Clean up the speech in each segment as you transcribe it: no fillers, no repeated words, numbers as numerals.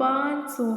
500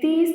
30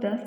10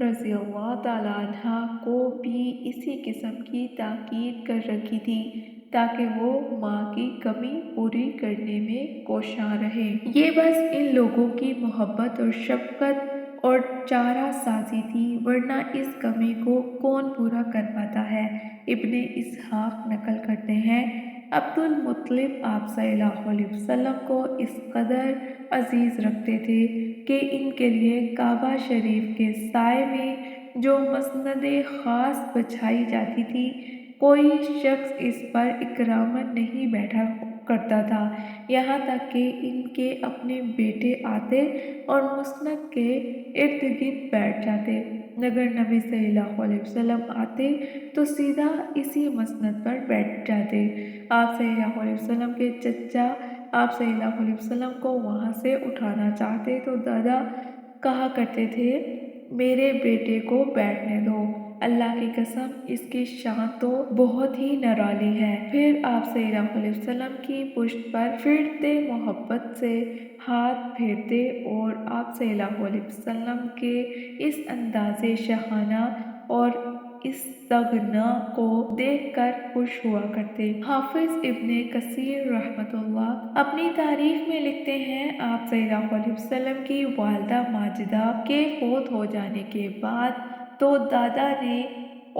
رضی اللہ تعالیٰ عنہ کو بھی اسی قسم کی تاکید کر رکھی تھی تاکہ وہ ماں کی کمی پوری کرنے میں کوشاں رہے۔ یہ بس ان لوگوں کی محبت اور شفقت اور چارہ سازی تھی، ورنہ اس کمی کو کون پورا کر پاتا ہے۔ ابن اسحاق نقل کرتے ہیں، عبد المطلب آپ صلی اللہ علیہ وسلم کو اس قدر عزیز رکھتے تھے کہ ان کے لیے کعبہ شریف کے سائے میں جو مسند خاص بچھائی جاتی تھی، کوئی شخص اس پر اکراماً نہیں بیٹھا کرتا تھا، یہاں تک کہ ان کے اپنے بیٹے آتے اور مسند کے ارد گرد بیٹھ جاتے۔ اگر نبی صلی اللہ علیہ وسلم آتے تو سیدھا اسی مسند پر بیٹھ جاتے۔ آپ صلی اللہ علیہ وسلم کے چچا آپ صلی اللہ علیہ وسلم کو وہاں سے اٹھانا چاہتے تو دادا کہا کرتے تھے، میرے بیٹے کو بیٹھنے دو، اللہ کی قسم اس کی شان تو بہت ہی نرالی ہے۔ پھر آپ صلی اللہ علیہ وسلم کی پشت پر پھرتے محبت سے ہاتھ پھیرتے اور آپ صلی اللہ علیہ وسلم کے اس انداز شاہانہ اور استغنا کو دیکھ کر خوش ہوا کرتے۔ حافظ ابن کثیر رحمۃ اللہ اپنی تاریخ میں لکھتے ہیں، آپ صلی اللہ علیہ وسلم کی والدہ ماجدہ کے فوت ہو جانے کے بعد تو دادا نے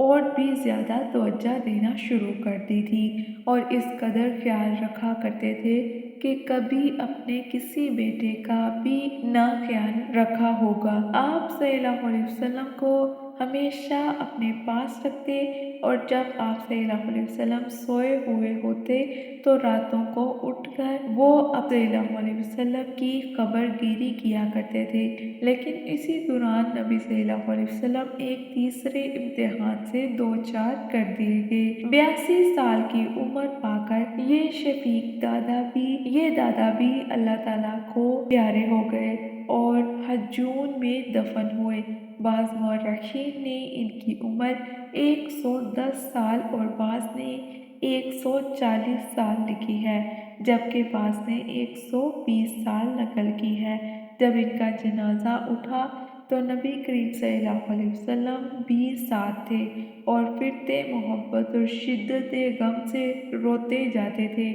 اور بھی زیادہ توجہ دینا شروع کر دی تھی اور اس قدر خیال رکھا کرتے تھے کہ کبھی اپنے کسی بیٹے کا بھی نہ خیال رکھا ہوگا۔ آپ صلی اللہ علیہ وسلم کو ہمیشہ اپنے پاس رکھتے اور جب آپ صلی اللہ علیہ وسلم سوئے ہوئے ہوتے تو راتوں کو اٹھ کر وہ آپ صلی اللہ علیہ وسلم کی خبر گیری کیا کرتے تھے، لیکن اسی دوران نبی صلی اللہ علیہ وسلم ایک تیسرے امتحان سے دوچار کر دیے گئے۔ 82 سال کی عمر پا کر یہ دادا بھی اللہ تعالیٰ کو پیارے ہو گئے اور حجون میں دفن ہوئے۔ بعض مورخین نے ان کی عمر 110 سال اور بعض نے 140 سال لکھی ہے، جبکہ بعض نے 120 سال نقل کی ہے۔ جب ان کا جنازہ اٹھا تو نبی کریم صلی اللہ علیہ وسلم بھی ساتھ تھے اور پھرتے محبت اور شدت غم سے روتے جاتے تھے۔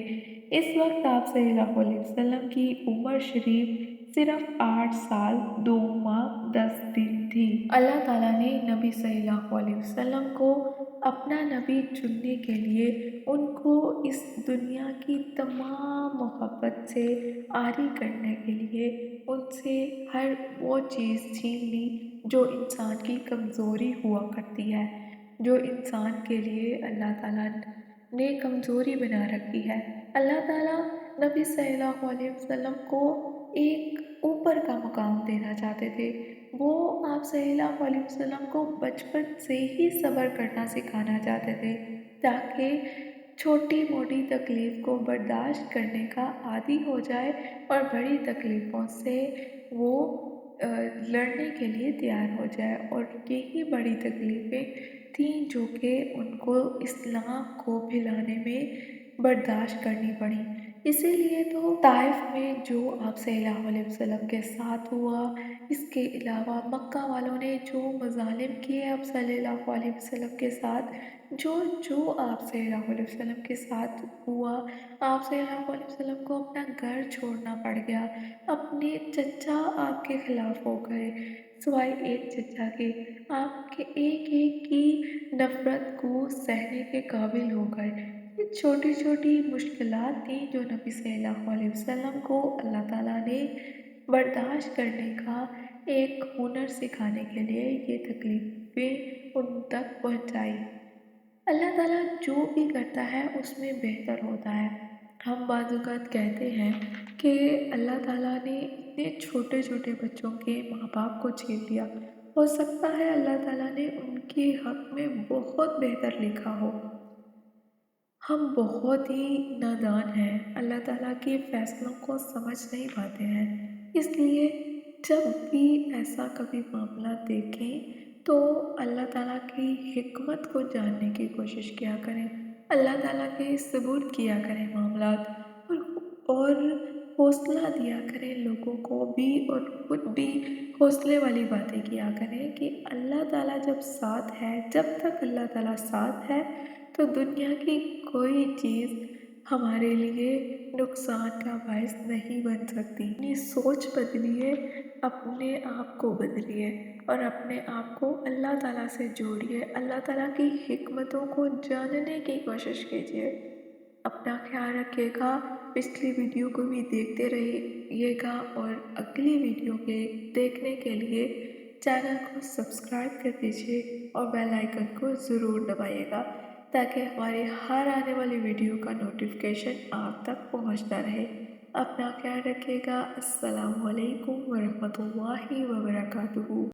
اس وقت آپ صلی اللہ علیہ وسلم کی عمر شریف صرف 8 سال 2 ماہ 10 دن تھی۔ اللہ تعالیٰ نے نبی صلی اللہ علیہ وسلم کو اپنا نبی چننے کے لیے ان کو اس دنیا کی تمام محبت سے عاری کرنے کے لیے ان سے ہر وہ چیز چھین لی جو انسان کی کمزوری ہوا کرتی ہے، جو انسان کے لیے اللہ تعالیٰ نے کمزوری بنا رکھی ہے۔ اللہ تعالیٰ نبی صلی اللہ علیہ وسلم کو ایک اوپر کا مقام دینا چاہتے تھے۔ وہ آپ صلی اللہ علیہ وسلم کو بچپن سے ہی صبر کرنا سکھانا چاہتے تھے تاکہ چھوٹی موٹی تکلیف کو برداشت کرنے کا عادی ہو جائے اور بڑی تکلیفوں سے وہ لڑنے کے لیے تیار ہو جائے، اور یہی بڑی تکلیفیں تھیں جو کہ ان کو اسلام کو پھیلانے میں برداشت کرنی پڑی۔ اسی لیے تو طائف میں جو آپ صلی اللہ علیہ وسلم کے ساتھ ہوا، اس کے علاوہ مکہ والوں نے جو مظالم کیے آپ صلی اللہ علیہ وسلم کے ساتھ، جو آپ صلی اللہ علیہ وسلم کے ساتھ ہوا، آپ صلی اللہ علیہ وسلم کو اپنا گھر چھوڑنا پڑ گیا، اپنے چچا آپ کے خلاف ہو گئے، سوائے ایک چچا کے آپ کے ایک ایک کی نفرت کو سہنے کے قابل ہو گئے۔ یہ چھوٹی چھوٹی مشکلات تھیں جو نبی صلی اللہ علیہ وسلم کو اللہ تعالیٰ نے برداشت کرنے کا ایک ہنر سکھانے کے لیے یہ تکلیفیں ان تک پہنچائی۔ اللہ تعالیٰ جو بھی کرتا ہے اس میں بہتر ہوتا ہے۔ ہم بعض اوقات کہتے ہیں کہ اللہ تعالیٰ نے اتنے چھوٹے چھوٹے بچوں کے ماں باپ کو چھین لیا، ہو سکتا ہے اللہ تعالیٰ نے ان کے حق میں بہت بہتر لکھا ہو۔ ہم بہت ہی نادان ہیں، اللہ تعالیٰ کے فیصلوں کو سمجھ نہیں پاتے ہیں، اس لیے جب بھی ایسا کبھی معاملہ دیکھیں تو اللہ تعالیٰ کی حکمت کو جاننے کی کوشش کیا کریں، اللہ تعالیٰ کے ثبوت کیا کریں معاملات، اور حوصلہ دیا کریں لوگوں کو بھی اور خود بھی حوصلے والی باتیں کیا کریں کہ اللہ تعالیٰ جب ساتھ ہے، جب تک اللہ تعالیٰ ساتھ ہے تو دنیا کی کوئی چیز ہمارے لیے نقصان کا باعث نہیں بن سکتی۔ اپنی سوچ بدلیے، اپنے آپ کو بدلیے اور اپنے آپ کو اللہ تعالیٰ سے جوڑیے، اللہ تعالیٰ کی حکمتوں کو جاننے کی کوشش کیجیے۔ اپنا خیال رکھیے گا، پچھلی ویڈیو کو بھی دیکھتے رہیے گا اور اگلی ویڈیو کے دیکھنے کے لیے چینل کو سبسکرائب کر دیجیے اور بیل آئیکن کو ضرور دبائیے گا تاکہ ہماری ہر آنے والی ویڈیو کا نوٹیفیکیشن آپ تک پہنچتا رہے۔ اپنا خیال رکھیے گا۔ السلام علیکم ورحمۃ اللہ وبرکاتہ۔